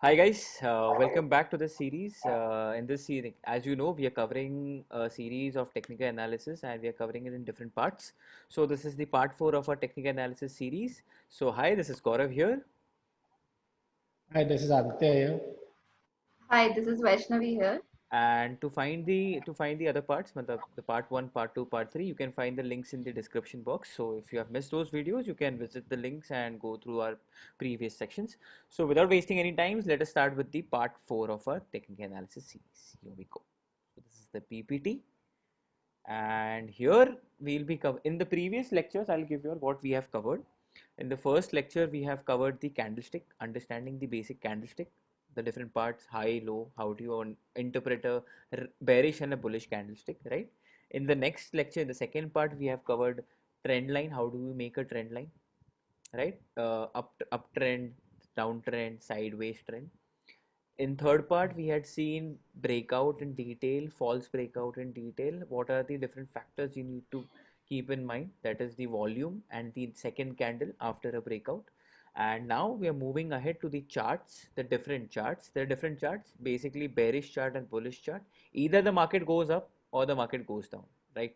Hi guys, welcome back to the series. In this series, as you know, we are covering a series of technical analysis and we are covering it in different parts. So this is the part 4 of our technical analysis series. So hi, this is Gaurav here. Hi, this is Aditya here. Hi, this is Vaishnavi here. And to find the other parts, the part 1, part 2, part 3, you can find the links in the description box. So if you have missed those videos, you can visit the links and go through our previous sections. So without wasting any time, let us start with the part 4 of our technical analysis series. Here we go. So this is the PPT, and here we'll be in the previous lectures. I'll give you all what we have covered. In the first lecture, we have covered the candlestick, understanding the basic candlestick, the different parts, high, low, how do you interpret a bearish and a bullish candlestick, right? In the next lecture, in the second part, we have covered trend line, how do we make a trend line, right? Uptrend, downtrend, sideways trend. In third part, we had seen breakout in detail, false breakout in detail. What are the different factors you need to keep in mind? That is the volume and the second candle after a breakout. And now we are moving ahead to the charts, the different charts. There are different charts, basically bearish chart and bullish chart. Either the market goes up or the market goes down, right?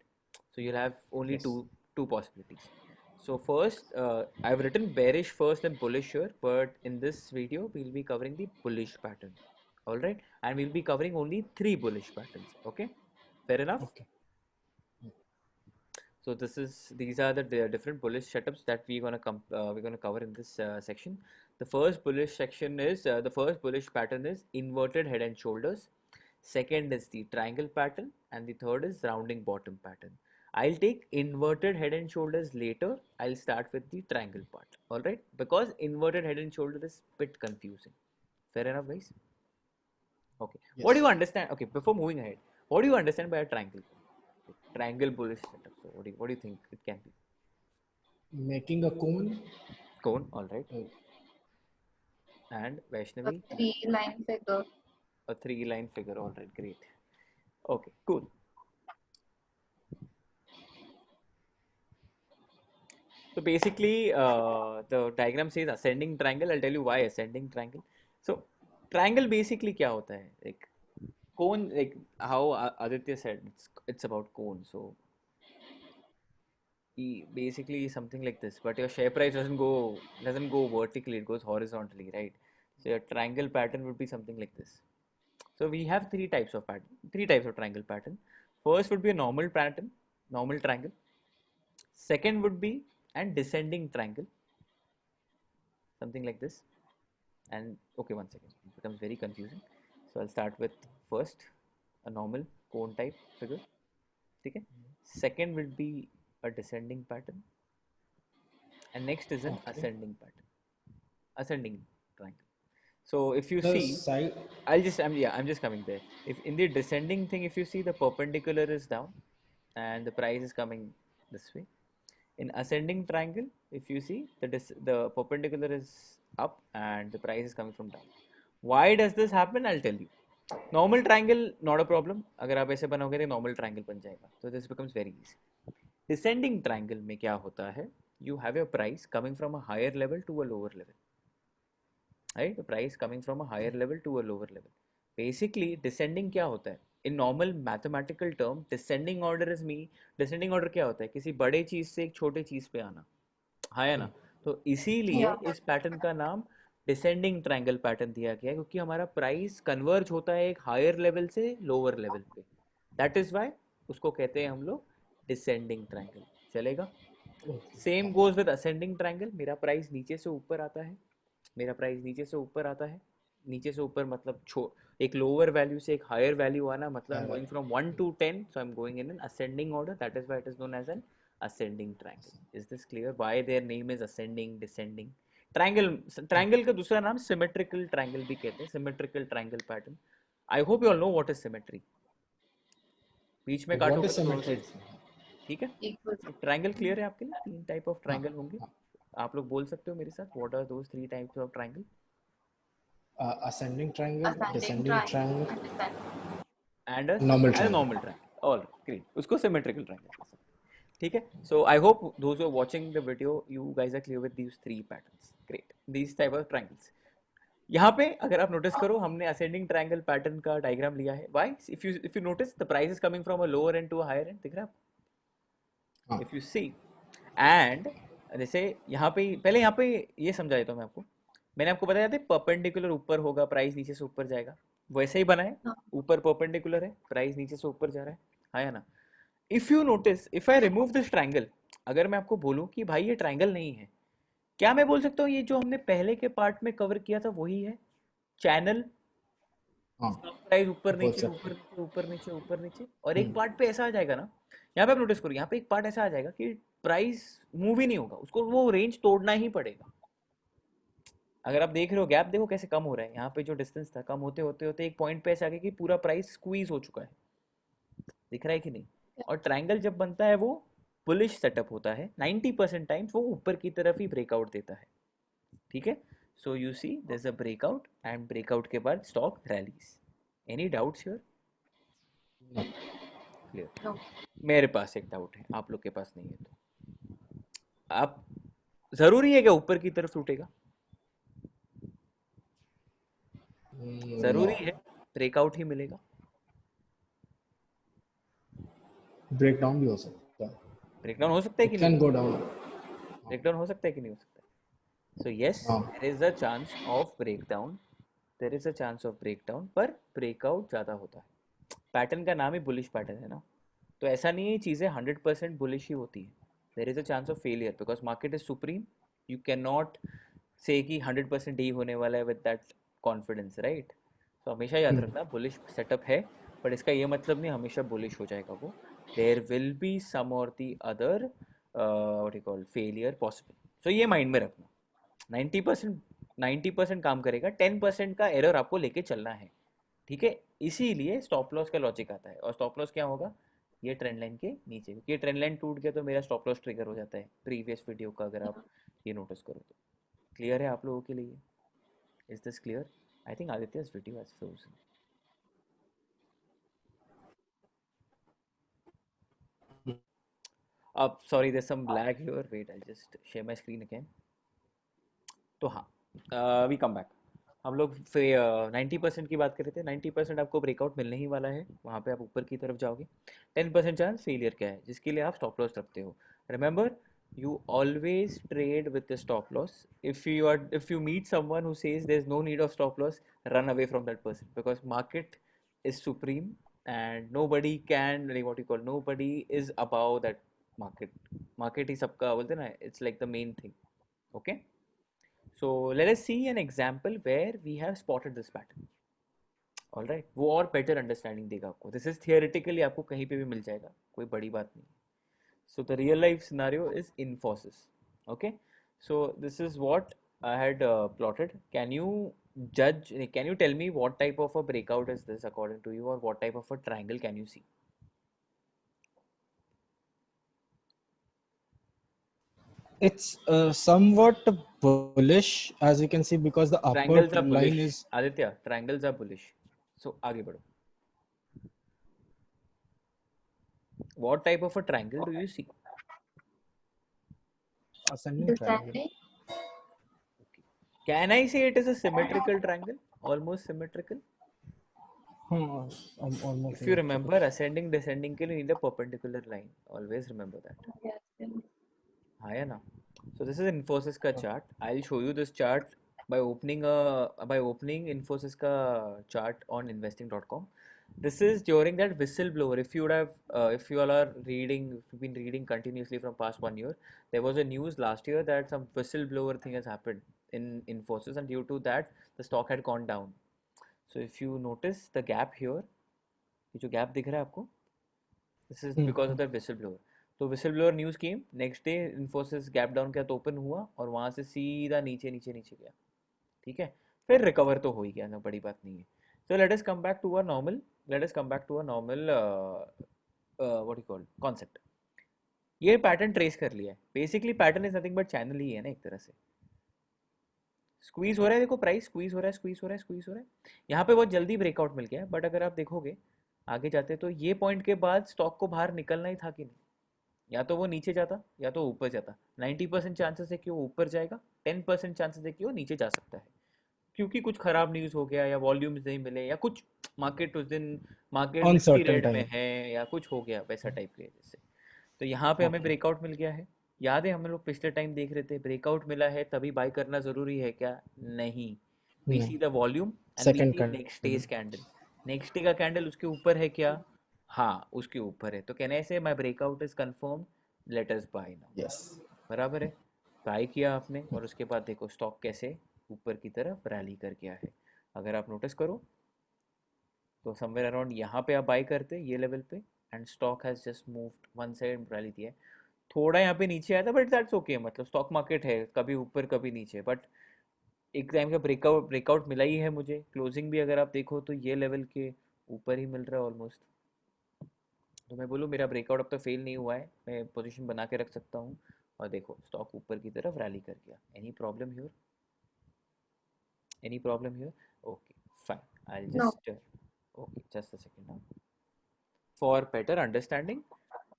So you'll have only Yes. two possibilities. So first, I've written bearish first and bullish here, but in this video, we'll be covering the bullish pattern. All right, and we'll be covering only three bullish patterns. Okay, fair enough. Okay. So these are the different bullish setups that we're gonna cover in this section. The first bullish section is the first bullish pattern is inverted head and shoulders. Second is the triangle pattern, and the third is rounding bottom pattern. I'll take inverted head and shoulders later. I'll start with the triangle part. All right, because inverted head and shoulder is bit confusing. Fair enough, guys. Okay. What do you Yes. understand? Okay, before moving ahead, what do you understand by a triangle? Triangle bullish setup. So what do you think it can be? Making a cone. Cone, all right. uh, And A Vaishnavi, three-line figure. a three-line figure, all right, great. Okay, cool. So basically, the diagram says ascending triangle. I'll tell you why ascending triangle. So triangle basically क्या होता है? Like cone, like how Aditya said, it's about cone. So basically something like this, but your share price doesn't go vertically, it goes horizontally, right? So your triangle pattern would be something like this. So we have three types of triangle pattern. First would be a normal pattern, normal triangle. Second would be an descending triangle, something like this. And okay, one second, it becomes very confusing. So I'll start with first a normal cone type figure. Okay. Second will be a descending pattern, and next is an Okay. ascending pattern, ascending triangle. So if you The see, side. I'm just coming there. If in the descending thing, if you see the perpendicular is down and the price is coming this way. In ascending triangle, if you see the perpendicular is up and the price is coming from down. Why does this happen? I'll tell you. Normal triangle not a problem. अगर आप ऐसे बनाओगे तो normal triangle बन जाएगा. So this becomes very easy. Descending triangle में क्या होता है? You have your price coming from a higher level to a lower level. Right, the price coming from a higher level to a lower level. Basically descending क्या होता है? In normal mathematical term, descending order क्या होता है? किसी बड़े चीज से एक छोटे चीज पे आना, हाँ या ना? तो इसीलिए Yeah. इस पैटर्न का नाम डिसेंडिंग ट्रायंगल पैटर्न दिया गया है, क्योंकि हमारा प्राइस कन्वर्ज होता है एक हायर लेवल से लोअर लेवल पे. दैट इज वाई उसको कहते हैं हम लोग डिसेंडिंग ट्रायंगल. चलेगा? Okay. Same goes with ascending triangle. मेरा प्राइस नीचे से ऊपर आता है, मेरा प्राइस नीचे से ऊपर आता है. नीचे से ऊपर मतलब एक लोअर वैल्यू से एक हायर वैल्यू आना, मतलब I am going from 1 to 10, so I am going in an ascending order. That is why it is known as an ascending triangle. Is this clear why their name is ascending, descending triangle? Triangle का दूसरा नाम symmetrical triangle भी कहते हैं, symmetrical triangle pattern. I hope you all know what is symmetry. बीच में What काटोगे is तो दोनों symmetry? Side से, ठीक है? Equal. तो ट्रायंगल क्लियर है आपके लिए? तीन टाइप ऑफ हाँ, ट्रायंगल होंगे. हाँ. आप लोग बोल सकते हो मेरे साथ, what are those three types of triangle? Ascending triangle, Ascending descending triangle triangle, and descending. And normal and triangle. Normal triangle. All great, उसको सिमेट्रिकल ट्रायंगल कह सकते हैं. ठीक है. So I hope those who are watching the video, you guys are clear with these three patterns. Great. These type of triangles. यहाँ पे अगर आप नोटिस करो हमने असेंडिंग ट्रायंगल पैटर्न का डायग्राम लिया है. Why? If you notice the price is coming from a lower end to a higher end. दिख रहा है आपको? हाँ इफ यू सी एंड जैसे यहाँ पे पहले यहाँ पे ये समझा देता हूँ मैं आपको. मैंने आपको बताया था परपेंडिकुलर ऊपर होगा, प्राइस नीचे से ऊपर जाएगा. वैसे ही बना है. हाँ, ऊपर परपेंडिकुलर है, प्राइस नीचे से ऊपर जा रहा है. हाँ या ना? If you notice, if I remove this triangle, अगर मैं आपको बोलूं कि भाई ये ट्रायंगल नहीं है, क्या मैं बोल सकता हूँ ये जो हमने पहले के पार्ट में कवर किया था वही है? चैनल, हाँ स्टॉक प्राइस ऊपर बोल नीचे सकते ऊपर हैं। नीचे ऊपर नीचे ऊपर नीचे, और एक हम्म, पार्ट पे ऐसा आ जाएगा ना. यहाँ पे आप नोटिस करो, यहाँ पे एक पार्ट ऐसा आ जाएगा कि प्राइस मूव ही नहीं होगा, उसको वो रेंज तोड़ना ही पड़ेगा. अगर आप देख रहे हो गैप, देखो कैसे कम हो रहा है. यहाँ पे जो डिस्टेंस था कम होते होते होते एक पॉइंट पे ऐसा आ गया कि पूरा प्राइस स्क्वीज हो चुका है. दिख रहा है कि नहीं? और ट्रायंगल जब बनता है वो बुलिश सेटअप होता है. 90% टाइम्स वो ऊपर की तरफ ही ब्रेकआउट देता है. ठीक है. So you see there is a breakout and breakout के बाद stock rallies. Any doubts here? no, clear. no. मेरे पास एक डाउट है, आप लोग के पास नहीं है तो आप, जरूरी है क्या ऊपर की तरफ टूटेगा? no. जरूरी है ब्रेकआउट ही मिलेगा? ब्रेक डाउन भी हो सकता है। ब्रेकडाउन हो सकता है इट कि नहीं हो कैन गो सकता? डाउन। ब्रेकडाउन हो सकता है कि नहीं हो सकता? So yes, हाँ there is a chance of breakdown. There is a chance of breakdown, पर breakout ज़्यादा होता है. पैटर्न का नाम ही बुलिश पैटर्न है ना, तो ऐसा नहीं है चीज़ें 100% बुलिश ही होती है. There is a chance of failure because market is supreme. You can not से कि 100% ही होने वाला है विद दैट कॉन्फिडेंस, राइट? तो हमेशा याद रखना बुलिश सेटअप है, बट इसका ये मतलब नहीं हमेशा बुलिश हो जाएगा वो. देर विल बी सम और the other what you call failure possible. So ये माइंड में रखना. 90% 90% काम करेगा, 10% का एरर आपको लेके चलना है. ठीक है. इसीलिए स्टॉप लॉस का लॉजिक आता है. और स्टॉप लॉस क्या होगा? ये ट्रेंड लाइन के नीचे, क्योंकि ये ट्रेंड लाइन टूट गया तो मेरा स्टॉप लॉस ट्रिगर हो जाता है प्रीवियस वीडियो का, अगर आप ये नोटिस करो तो. क्लियर है आप लोगों के लिए? Is this clear? I think Aditya's video has frozen. अब sorry there some lag here, wait I just share my screen again. तो हाँ, वी कम बैक. हम लोग फिर 90% की बात कर रहे थे. 90% आपको ब्रेकआउट मिलने ही वाला है, वहाँ पे आप ऊपर की तरफ जाओगे. 10% चांस फेलियर क्या है जिसके लिए आप स्टॉप लॉस रखते हो. Remember, you always trade with the stop loss. If you meet someone who says there's no need of stop loss, run away from that person, because market is supreme and nobody can, like what you call, nobody is above that market. Market ही सबका बोलते हैं ना, it's like the main thing. Okay. So let us see an example where we have spotted this pattern. All right. वो और better understanding देगा आपको. This is theoretically आपको कहीं पे भी मिल जाएगा, कोई बड़ी बात नहीं. So the real life scenario is Infosys. Okay. So this is what I had plotted. Can you judge? Can you tell me what type of a breakout is this according to you, or what type of a triangle can you see? It's somewhat bullish, as you can see, because the upper Triangles are line bullish. is Aditya, triangles are bullish. So आगे बढ़ो. What type of a triangle do you see? ascending triangle. Descending. Can I say it is a symmetrical triangle? Almost symmetrical. Almost If you symmetrical. remember, ascending, descending के लिए need a perpendicular line. Always remember that. Yes, yes. हाँ या ना? So this is Infosys का chart. I'll show you this chart by opening Infosys का chart on investing.com. This is during that whistleblower. If you would have, if you all are reading, if you've been reading continuously from past 1 year, there was a news last year that some whistleblower thing has happened in Infosys, and due to that, the stock had gone down. So if you notice the gap here, ये जो gap दिख रहा है आपको, this is because of the whistleblower. तो whistleblower news came, next day Infosys gap down किया तो open हुआ और वहाँ से सीधा नीचे नीचे नीचे गया. ठीक है. फिर रिकवर तो हो ही गया ना, बड़ी बात नहीं है. So let us come back to a normal, what you call concept. ये पैटर्न ट्रेस कर लिया है. Basically pattern is nothing but channel ही है ना एक तरह से. स्क्वीज हो रहा है, देखो प्राइस स्क्वीज हो रहा है, स्क्वीज हो रहा है, स्क्वीज हो रहा है. यहाँ पे बहुत जल्दी ब्रेकआउट मिल गया है, बट अगर आप देखोगे आगे जाते तो ये पॉइंट के बाद स्टॉक को बाहर निकलना ही था कि नहीं. या तो वो नीचे जाता या तो ऊपर जाता. 90% चांसेस है कि वो ऊपर जाएगा, 10% चांसेस है कि वो नीचे जा सकता है. क्योंकि कुछ खराब न्यूज़ हो गया या वॉल्यूम्स नहीं मिले या कुछ मार्केट उस दिन मार्केट रिस्की Uncertain रेट में time. है या कुछ हो गया वैसा टाइप के वजह से। तो यहाँ पे हमें Okay. ब्रेकआउट मिल गया है। याद है हम लोग पिछले टाइम देख रहे थे ब्रेकआउट मिला है तभी बाय करना जरूरी है क्या? नहीं। We No. See the volume and we Second see candle. Next days candle. Next day का कैंडल उसके ऊपर है क्या? हाँ उसके ऊपर है, तो कहने से my breakout is confirm, let us buy now. Yes. बराबर है। बाय किया आपने और उसके बाद देखो स्टॉक कैसे ऊपर की तरफ रैली कर गया है। अगर आप नोटिस करो तो समवेयर अराउंड यहाँ पे आप बाय करते ये लेवल पे and stock has just moved one side rally दिया है। थोड़ा यहाँ पे नीचे आया था बट दैट्स ओके, मतलब स्टॉक मार्केट है, कभी ऊपर कभी नीचे, बट एक टाइम का ब्रेकआउट ब्रेकआउट मिला ही है मुझे। क्लोजिंग भी अगर आप देखो तो ये लेवल के ऊपर ही मिल रहा है ऑलमोस्ट। तो मैं बोलूँ मेरा ब्रेकआउट अब तो फेल नहीं हुआ है, मैं पोजीशन बना के रख सकता हूँ। और देखो स्टॉक ऊपर की तरफ रैली कर गया। Any problem here? Any problem here? Okay fine, I No. Just okay, just a second now. For better understanding,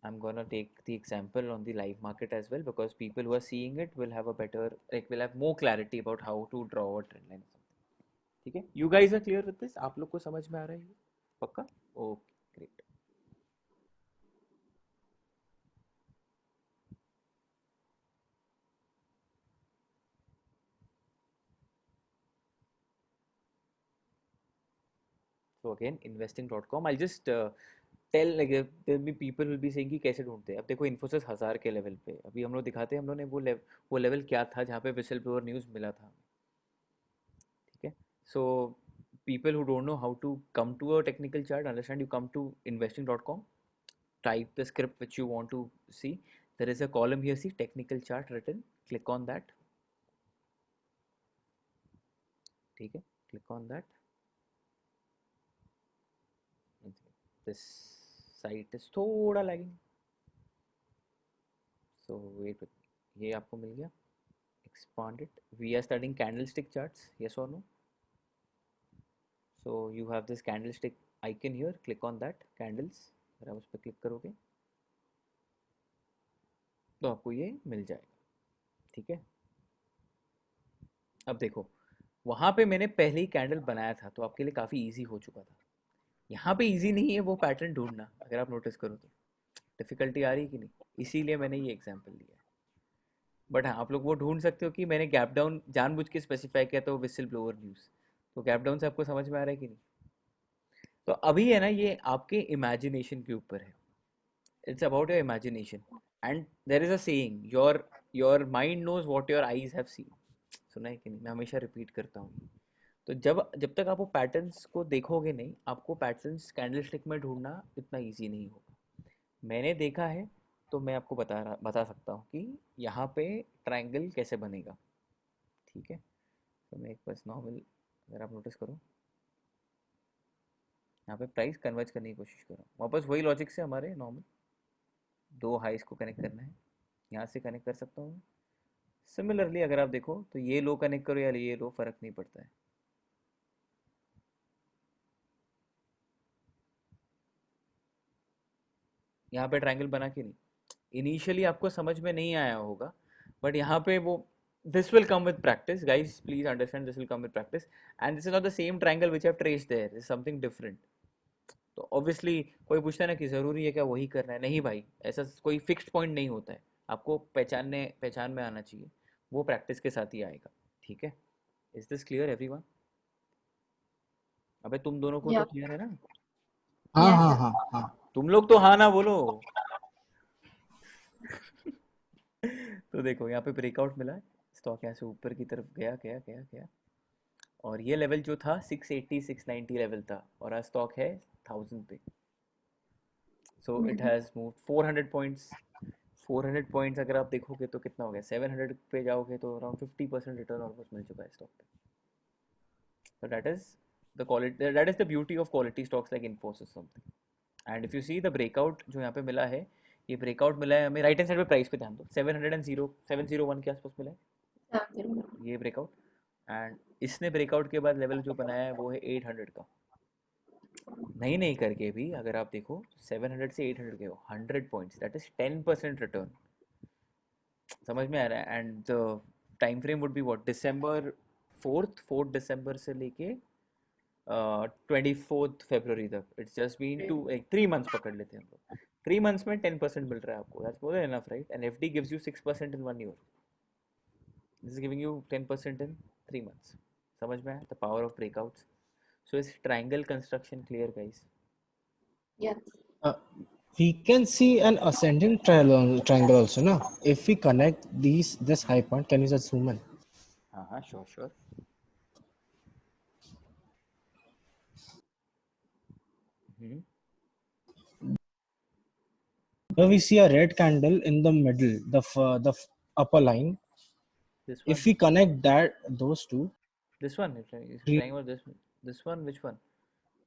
I'm gonna take the example on the live market as well because people who are seeing it will have a better, like will have more clarity about how to draw a trend line or something. ठीक है? You guys are clear with this? आप लोग को समझ में आ रहा है ये? पक्का? Okay, great. So again, investing.com. I'll just tell like there'll be people will be saying कि कैसे ढूंढते हैं। अब देखो इन्फोसिस 1000 के लेवल पे अभी हम लोग दिखाते हैं, हम लोग ने वो लेवल क्या था जहाँ पे विसल ब्लोअर न्यूज़ मिला था। ठीक है? So people who don't know how to come to a technical chart, understand, you come to investing.com, type the script which you want to see. There is a column here, see technical chart written, click on that. ठीक है? Click on that. This site is थोड़ा lagging, so wait with me. ये आपको मिल गया, expand it. We are studying candlestick charts, yes or no? So you have this candlestick icon here, click on that candles। अगर आप उस पर click करोगे तो आपको ये मिल जाएगा। ठीक है? अब देखो वहाँ पे मैंने पहले ही कैंडल बनाया था तो आपके लिए काफ़ी इजी हो चुका था। यहाँ पे इजी नहीं है वो पैटर्न ढूंढना, अगर आप नोटिस करो तो डिफ़िकल्टी आ रही है कि नहीं, इसीलिए मैंने ये एग्जांपल लिया है। बट हाँ आप लोग वो ढूंढ सकते हो कि मैंने गैप डाउन जानबूझ के स्पेसिफाई किया तो विसिल ब्लोअर न्यूज़, तो गैप डाउन से आपको समझ में आ रहा है कि नहीं? तो अभी है ना ये आपके इमेजिनेशन के ऊपर है, it's about your imagination and there is a saying your mind knows what your eyes have seen. सुना है कि नहीं? मैं हमेशा रिपीट करता हूँ। तो जब तक आप वो पैटर्न्स को देखोगे नहीं, आपको पैटर्न्स कैंडल स्टिक में ढूंढना इतना इजी नहीं होगा। मैंने देखा है तो मैं आपको बता सकता हूँ कि यहाँ पे ट्रायंगल कैसे बनेगा। ठीक है? तो मैं एक बस नॉर्मल, अगर आप नोटिस करो यहाँ पे प्राइस कन्वर्ज करने की कोशिश करो, वापस वही लॉजिक से हमारे नॉर्मल दो हाइस को कनेक्ट करना है। यहाँ से कनेक्ट कर सकता हूँ। सिमिलरली अगर आप देखो तो ये लो कनेक्ट करो या ये लो, फर्क नहीं पड़ता है। यहाँ पे ट्रायंगल बना कि नहीं? इनिशियली आपको समझ में नहीं आया होगा बट यहाँ पे वो this will come with practice guys, please understand, this will come with practice and this is not the same triangle which I have traced there, this is something different. तो ऑब्वियसली कोई पूछता है ना कि ज़रूरी है क्या वही करना है, नहीं भाई, ऐसा कोई फिक्स्ड पॉइंट नहीं होता है, आपको पहचान में आना चाहिए, वो प्रैक्टिस के साथ ही आएगा। ठीक है? Is this clear everyone? अबे तुम दोनों को तो Yeah. क्लियर है ना? हाँ Yes, हाँ sir. हाँ हाँ। तुम लोग तो हाँ ना बोलो। तो देखो यहाँ पे ब्रेकआउट मिला है, स्टॉक यहाँ से ऊपर की तरफ गया गया गया गया और ये लेवल जो था 680 690 लेवल था और आज स्टॉक है 1000 पे। So it Mhm. Has move 400 points. 400 points अगर आप देखोगे तो कितना हो गया, 700 पे जाओगे तो अराउंड 50% रिटर्न ऑलमोस्ट मिल चुका है स्टॉक पे। So that is the quality, that is the beauty of quality stocks like Infosys something. And if you see the breakout जो यहाँ पे मिला है, ये ब्रेकआउट मिला है हमें राइट हैंड साइड पे, प्राइस पे ध्यान दो, 701 के आसपास मिला है 70. ये ब्रेकआउट। एंड इसने ब्रेकआउट के बाद लेवल जो बनाया है वो है 800 का। नहीं करके भी अगर आप देखो 700 से 800 के हो 100 पॉइंट्स, दैट इज 10% रिटर्न। समझ में आ रहा है? And the time frame would be what, December 4th दिसंबर से लेके 24th February तक. It's just been 3 months पकड़ लेते हैं हम लोग. 3 months में 10% मिल रहा है आपको. That's more than enough, right? And FD gives you 6% in 1 year. This is giving you 10% in 3 months. समझ में आया? The power of breakouts. So is triangle construction clear, guys? Yes. We can see an ascending triangle also, no? If we connect this high point, can you just zoom in? Sure. Hmm. Here we see a red candle in the middle, upper line. This one. If we connect those two, This one. Is Three. trying or this one? This one. Which one?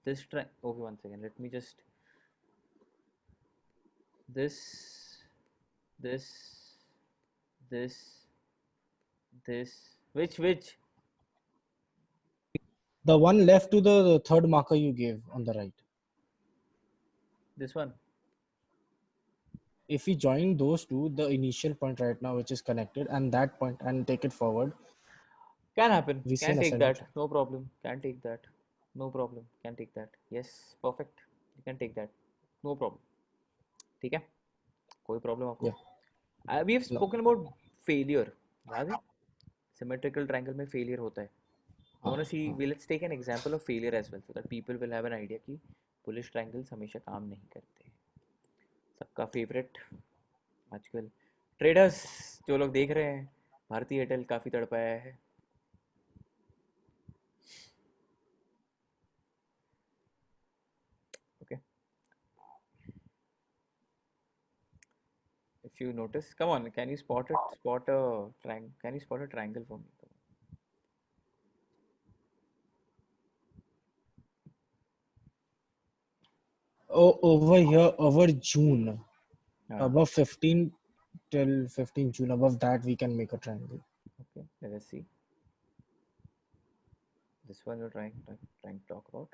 This try. Okay, 1 second. Let me just. This. This. This. Which? the one left to the third marker you gave on the right. This one. If we join those two, the initial point right now, which is connected, and that point, and take it forward, Can happen. we see Can an take ascending that. triangle. No problem. Can take that. No problem. Can take that. Yes. Perfect. You can take that. No problem. ठीक है? कोई problem आपको? Yeah. We have No. spoken about failure. याद है? Symmetrical triangle में failure होता है. I want to see. Let's take an example of failure as well, so that people will have an idea कि bullish triangles हमेशा काम नहीं करते. सबका favorite आजकल traders जो लोग देख रहे हैं, भारती एयरटेल काफी तड़पाया है. Okay. If you notice, come on, can you spot it? Can you spot a triangle for me? Over here, over June, Ah, above 15 till 15 June, above that we can make a triangle. okay, let us see. This one you're trying to talk about.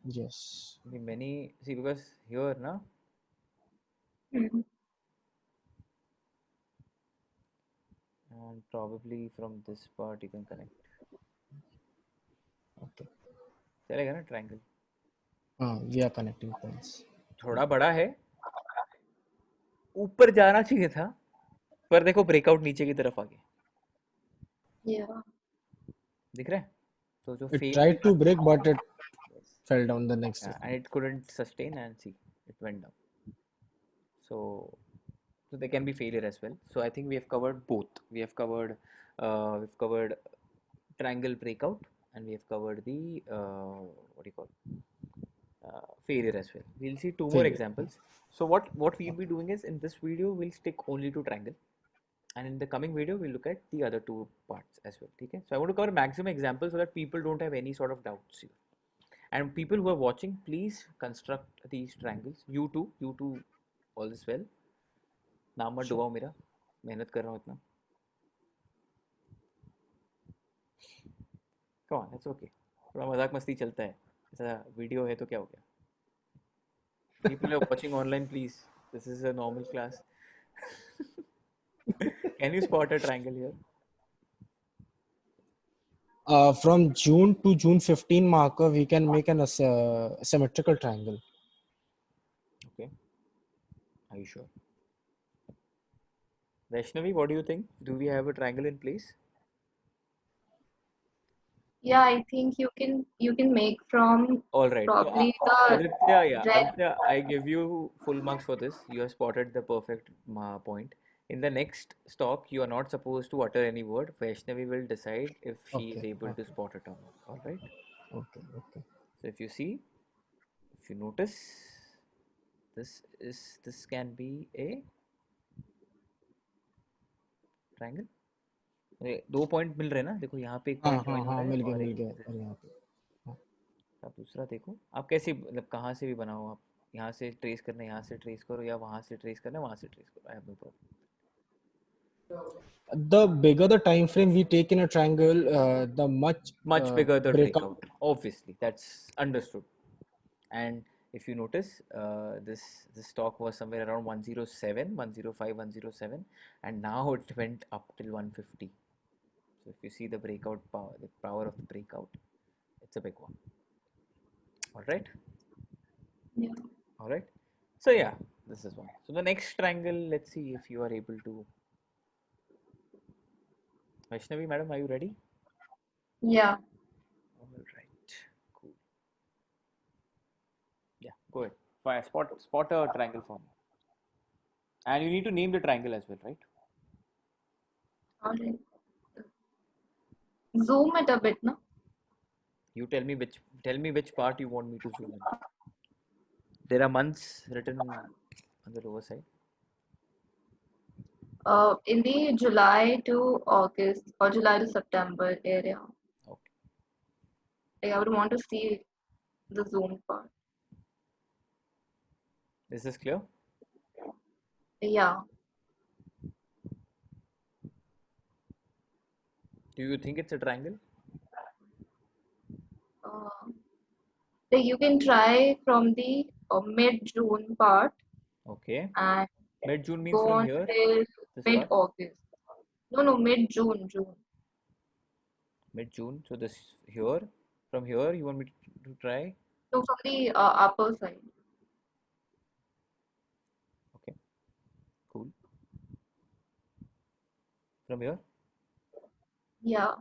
Yes. Many see because here now Mhm. and probably from this part you can connect. Okay. चलेगा ना triangle? We are connecting points. थोड़ा बड़ा है. ऊपर जाना चाहिए था, पर देखो ब्रेकआउट नीचे की तरफ आ गया. Yeah. दिख रहा है? तो जो It fail tried to break, but it yes. fell down the next day. And it couldn't sustain and see it went down. So they can be failure as well. So I think we have covered both. We've covered triangle breakout, and we have covered the what do you call failure as well. We'll see two more Failure. examples. So what we'll be doing is, in this video we'll stick only to triangle, and in the coming video we'll look at the other two parts as well. Okay, so I want to cover maximum examples so that people don't have any sort of doubts here. And people who are watching, please construct these triangles. You too, all is well. नाम मत डुबाओ मेरा, मेहनत कर रहा हूँ इतना. Come on, that's okay. थोड़ा मजाक मस्ती चलता है. ऐसा वीडियो है तो क्या हो गया? People are watching online, please. This is a normal class. Can you spot a triangle here? From June to June 15 marker, we can make an symmetrical triangle. Okay. Are you sure? Vaishnavi, what do you think? Do we have a triangle in place? Yeah, I think you can make from All right. So, probably the red. Aditya, I give you full marks for this. You have spotted the perfect point. In the next stock, you are not supposed to utter any word. Vaishnavi will decide if she is Okay, able to okay. spot it or not. All right. Okay. So if you notice, this can be a triangle. दो point मिल रहे हैं ना, देखो यहाँ पे एक हाँ point हाँ ज्वाइन हो हाँ रहा है मिल और एक गया और यहाँ पे आप दूसरा देखो. आप कैसे मतलब कहाँ से भी बनाओ, आप यहाँ से ट्रेस करना है, यहाँ से ट्रेस करो, या वहाँ से ट्रेस करना है, वहाँ से ट्रेस करो. I have no problem. the bigger the time frame we take in a triangle, the much Bigger the breakout. breakout. Obviously, that's understood. And if you notice, this stock was somewhere around 107, 105, 107, and now it went up till 150. So if you see the breakout power, the power of the breakout, it's a big one. All right. Yeah. All right. So yeah, this is one. So the next triangle, let's see if you are able to. Vaishnavi, madam, are you ready? Yeah. All right. Cool. Yeah, go ahead. Fine. Spot a triangle for me. And you need to name the triangle as well, right? All right. Zoom it a bit, no? You tell me which part you want me to zoom in. There are months written on the lower side. In the July to August or July to September area. Okay. Like I would want to see the zoom part. Is this clear? Yeah. Do you think it's a triangle? Uh, like you can try from the mid-June part Okay. and Mid June means go from on here, till this part. mid-August. No, mid-June, June. Mid June. So this here, from here, you want me to try? No, from the upper side. Okay. Cool. From here Yeah,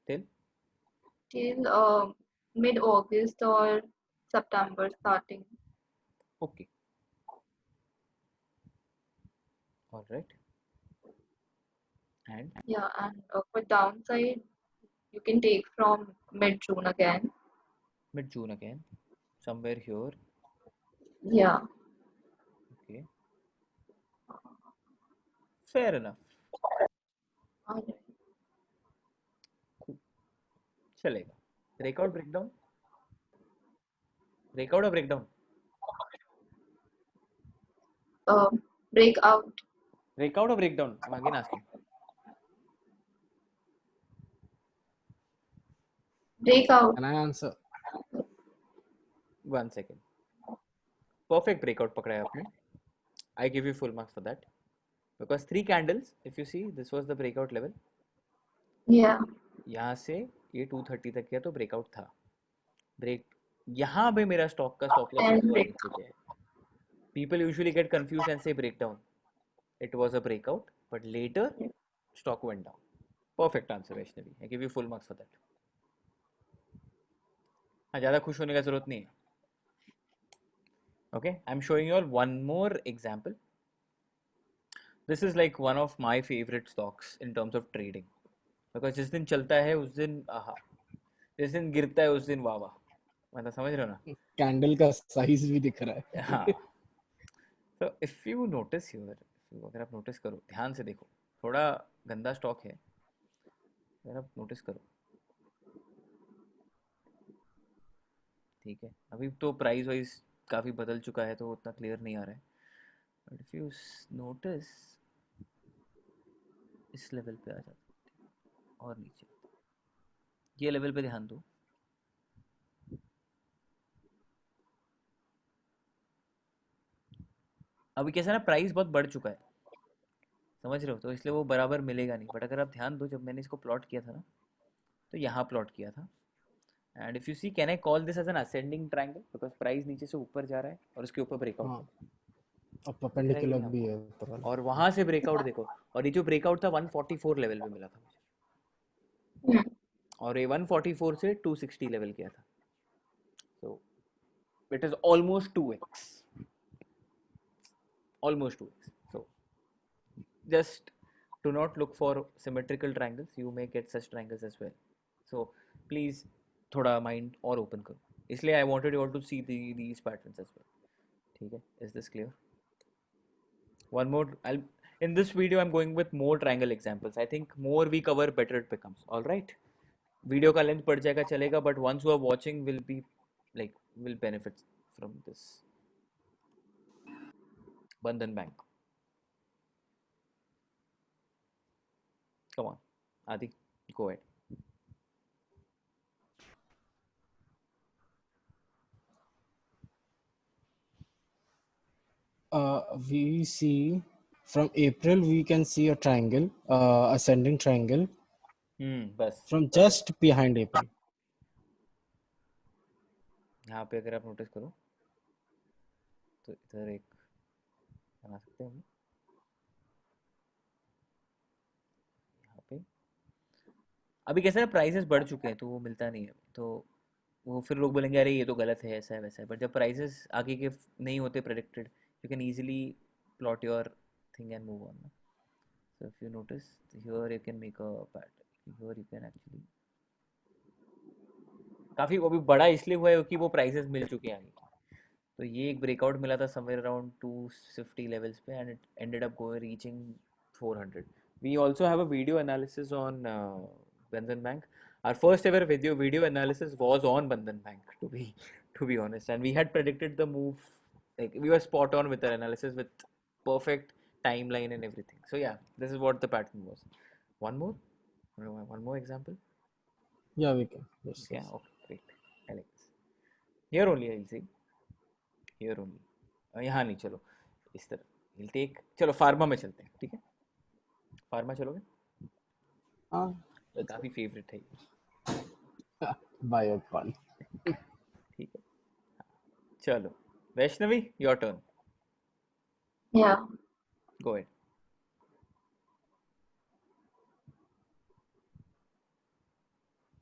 till. till mid-August or September starting. Okay. All right. And Yeah, and for downside, you can take from mid-June again. mid June again, somewhere here. Yeah. Okay. Fair enough. All right. Cool. चलेगा. Breakout breakdown. Breakout or breakdown? Break out. Breakout or breakdown? I'm again asking. Break out. Can I answer? 1 second. Perfect breakout पकड़ा है आपने. I give you full marks for that. Because 3 candles, if you see, this was the breakout level. Yeah. यहाँ से ये 230 तक गया तो breakout था. Break. यहाँ पे मेरा stock का stop loss And एक बार break. नीचे गया है. People usually get confused and say breakdown. It was a breakout, but later stock went down. Perfect answer, Vaishnavi. I give you full marks for that. हाँ, ज़्यादा खुश होने का जरूरत नहीं है. Okay, I'm showing you all one more example. This is like one of my favorite stocks in terms of trading. Because जिस दिन चलता है उस दिन आहा, जिस दिन गिरता है उस दिन वाह वाह. मतलब समझ रहे हो ना? कैंडल का साइज भी दिख रहा है. हाँ. So if you notice here, अगर आप notice करो, ध्यान से देखो, थोड़ा गंदा स्टॉक है. अगर आप notice करो, ठीक है. अभी तो प्राइस वाइज काफ़ी बदल चुका है तो उतना क्लियर नहीं आ रहा है. बट इफ यू नोटिस इस लेवल पे आ जाते और नीचे, ये लेवल पे ध्यान दो. अभी कैसा ना प्राइस बहुत बढ़ चुका है, समझ रहे हो, तो इसलिए वो बराबर मिलेगा नहीं. बट अगर आप ध्यान दो, जब मैंने इसको प्लॉट किया था ना, तो यहाँ प्लॉट किया था. And if you see, can I call this as an ascending triangle, because price नीचे से ऊपर जा रहा है और उसके ऊपर ब्रेकआउट हाँ. है. और दिख रहा है कि परपेंडिकुलर नहीं भी आपको? है ऊपर वाला. और वहां से ब्रेकआउट देखो, और ये जो ब्रेकआउट था 144 लेवल पे मिला था मुझे, Hmm. और ये 144 से 260 लेवल किया था. So it is almost 2x, almost 2x. So just do not look for symmetrical triangles, you may get such triangles as well. So please थोड़ा mind और open करो, इसलिए I wanted you all to see these patterns as well. ठीक है? Is this clear? One more, in this video I'm going with more triangle examples. I think more we cover, better it becomes. All right, video का length बढ़ जाएगा चलेगा, but ones who are watching will be like, will benefit from this. Bandhan Bank, come on, Adi, go ahead. We see from April we can see a triangle, ascending triangle, बस from just behind AP. यहाँ पे अगर आप notice करो तो इधर एक बना सकते हैं हम यहाँ पे। अभी कैसा है, प्राइसेस बढ़ चुके हैं तो वो मिलता नहीं है, तो वो फिर लोग बोलेंगे अरे ये तो गलत है, ऐसा है वैसा है। बट जब प्राइसेस आगे के नहीं होते predicted, you can easily plot your thing and move on. So if you notice here you can make a pattern, here you can actually काफ़ी अभी बड़ा इसलिए हुआ है क्योंकि वो प्राइसेस मिल चुके हैं आगे की। तो ये एक ब्रेकआउट मिला था समवेयर अराउंड 250 लेवल्स पे and it ended up going reaching 400. We also have a video analysis on Bandhan Bank. Our first ever video analysis was on Bandhan Bank, to be honest, and we had predicted the move. Like we were spot on with our analysis with perfect timeline and everything. So yeah, this is what the pattern was. One more, one more example. Yeah, we can. Yes, Yeah, yes. okay, great. I like this. Here only I'll see. Here only. यहाँ नहीं, चलो इस तरह. We'll take. चलो pharma में चलते हैं, ठीक है? फार्मा चलोगे? हाँ, let's काफी फेवरेट है ये, go. Biocon. ठीक है? चलो Vaishnavi, your turn, Yeah. Go ahead.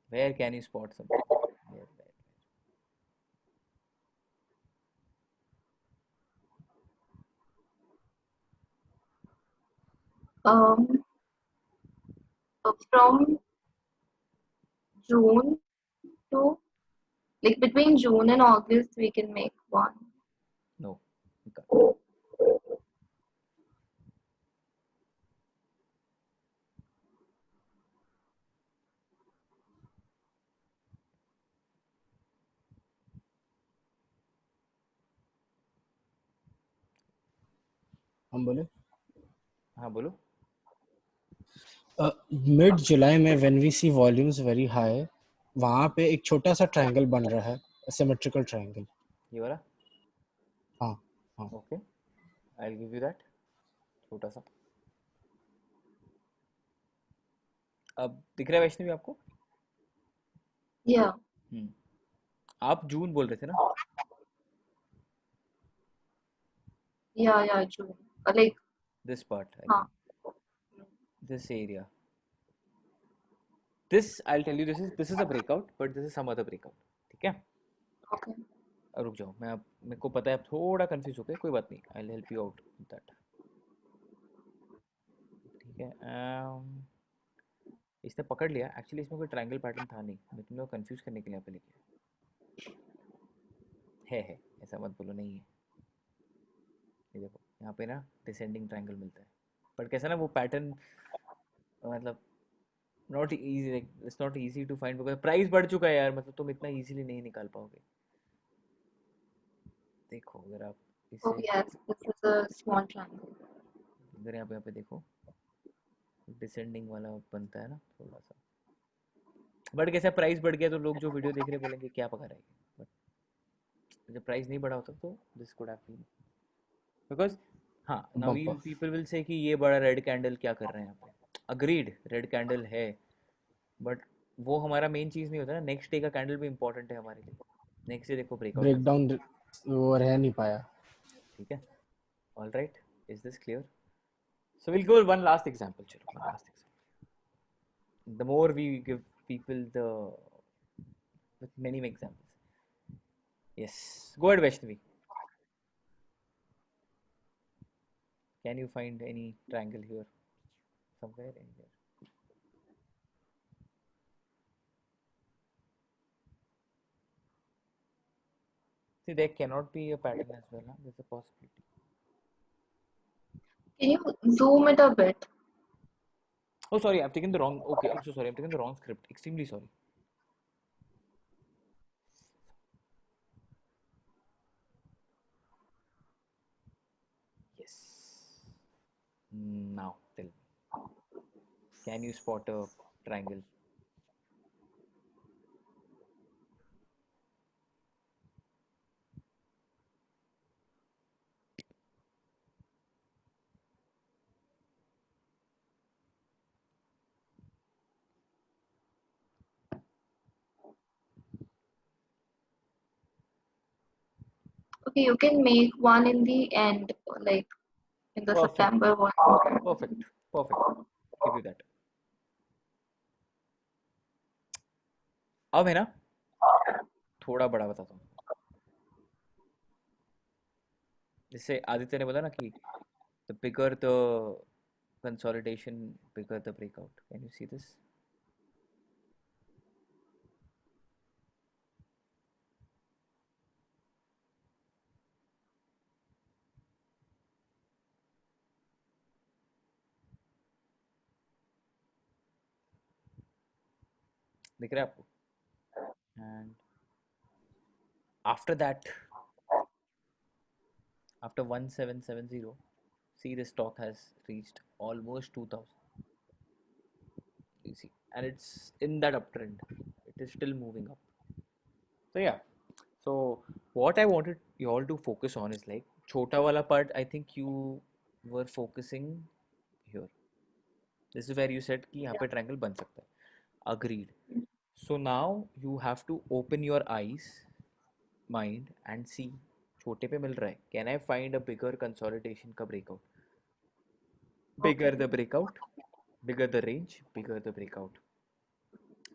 Where can you spot something? Where? Um, so from June to like between June and August, we can make one. No, you can't. हम बोले हाँ बोलो. Mid July में when we see volumes very high, वहां पे एक छोटा सा ट्रायंगल बन रहा है, सिमेट्रिकल ट्रायंगल. ये वाला. हाँ हाँ. Okay, I will give you that. छोटा सा. अब दिख रहा है वैष्णवी आपको? Yeah. आप जून बोल रहे थे ना? Yeah, June. Like, this part I huh. Think, this area. This I'll tell you, this is a breakout, but this is some other breakout. ठीक है? Okay. रुक जाओ, मैं अब मेरे को पता है आप थोड़ा कंफ्यूज हो गए, कोई बात नहीं, I will help you out with that. ठीक है. इसने पकड़ लिया. एक्चुअली इसमें कोई ट्रायंगल पैटर्न था नहीं, मैं तुम लोग कंफ्यूज करने के लिए यहाँ पे लेके है, ऐसा मत बोलो नहीं है. ये देखो यहाँ पे ना डिसेंडिंग ट्रायंगल मिलता है, बट कैसा ना वो पैटर्न मतलब not easy, it's not easy to find because price बढ़ चुका है यार, मतलब तुम इतना इजीली नहीं निकाल पाओगे. देखो अगर आप Oh इसे yes, this is a small triangle. इधर यहाँ पे देखो, डिसेंडिंग वाला बनता है ना थोड़ा सा, बट कैसा प्राइस बढ़ गया तो लोग जो वीडियो देख रहे बोलेंगे क्या पका रहा है, बट जब प्राइस नहीं बढ़ा होता तो this could have been because. हाँ, now bumper. People will say कि ये बड़ा रेड कैंडल क्या कर रहे हैं यहाँ पे. अग्रीड, रेड कैंडल है, बट वो हमारा मेन चीज़ नहीं होता ना. नेक्स्ट डे का कैंडल भी इंपॉर्टेंट है हमारे लिए. नेक्स्ट डे देखो ब्रेकआउट करता है. ब्रेकडाउन वो रह नहीं पाया. ठीक है, all right, is this clear? So will go one last example. चलो one last example. The more we give people the with many examples. Yes, go ahead Vaishnavi. Can you find any triangle here somewhere anywhere? See, there cannot be a pattern as well, huh? There's a possibility. Can you zoom it a bit? Oh sorry, I've taken the wrong. Okay, I'm so sorry, I've taken the wrong script. Extremely sorry. Yes. Now tell me, can you spot a triangle? Okay, you can make one in the end, like in the Perfect. September one. Perfect. Perfect. Give you that. अब है ना थोड़ा बड़ा बताता हूँ. जैसे आदित्य ने बोला ना कि the bigger the consolidation, bigger the breakout. Can you see this? दिख रहा है आपको? And after that, after 1770, see the stock has reached almost 2000. You see, and it's in that uptrend. It is still moving up. So yeah. So what I wanted you all to focus on is like chota wala part. I think you were focusing here. This is where you said कि यहाँ पे triangle बन सकता है. Agreed. So now you have to open your eyes, mind and see छोटे पे मिल रहा है. Can I find a bigger consolidation का breakout? Bigger the breakout, bigger the range, bigger the breakout.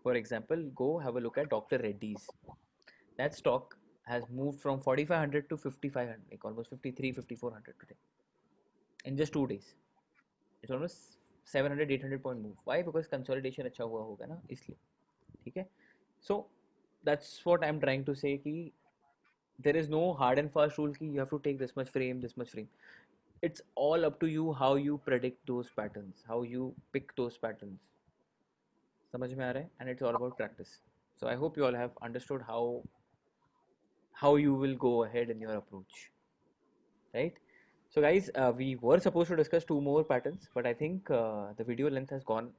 For example, go have a look at Dr. Reddy's. That stock has moved from 4500 to 5500, like almost 53, 5400 today in just 2 days. It's almost 700, 800 point move. Why? Because consolidation अच्छा हुआ होगा ना इसलिए. ठीक है? So that's what I'm trying to say कि there is no hard and fast rule कि you have to take this much frame, this much frame. It's all up to you how you predict those patterns, how you pick those patterns. समझ में आ रहा है? And it's all about practice. So I hope you all have understood how you will go ahead in your approach, right? So guys, we were supposed to discuss two more patterns, but I think the video length has gone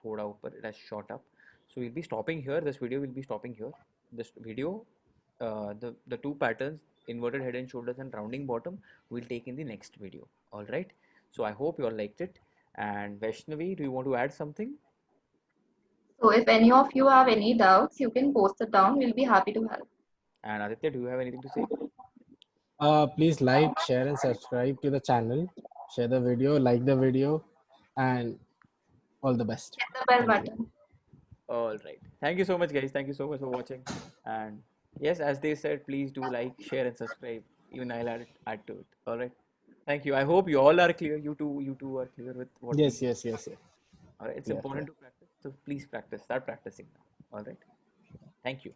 thoda upar, it has shot up. So we'll be stopping here. This video will be stopping here. This video, the two patterns, inverted head and shoulders and rounding bottom, we'll take in the next video. All right. So I hope you all liked it. And Vaishnavi, do you want to add something? So if any of you have any doubts, you can post it down. We'll be happy to help. And Aditya, do you have anything to say? Please like, share, and subscribe to the channel. Share the video, like the video, and all the best. Hit the bell Thank you. button. All right. Thank you so much, guys. Thank you so much for watching. And yes, as they said, please do like, share, and subscribe. Even I'll add to it. All right. Thank you. I hope you all are clear. You two are clear with what we. Yes. All right. It's Yeah, important to practice. So please practice. Start practicing now. All right. Thank you.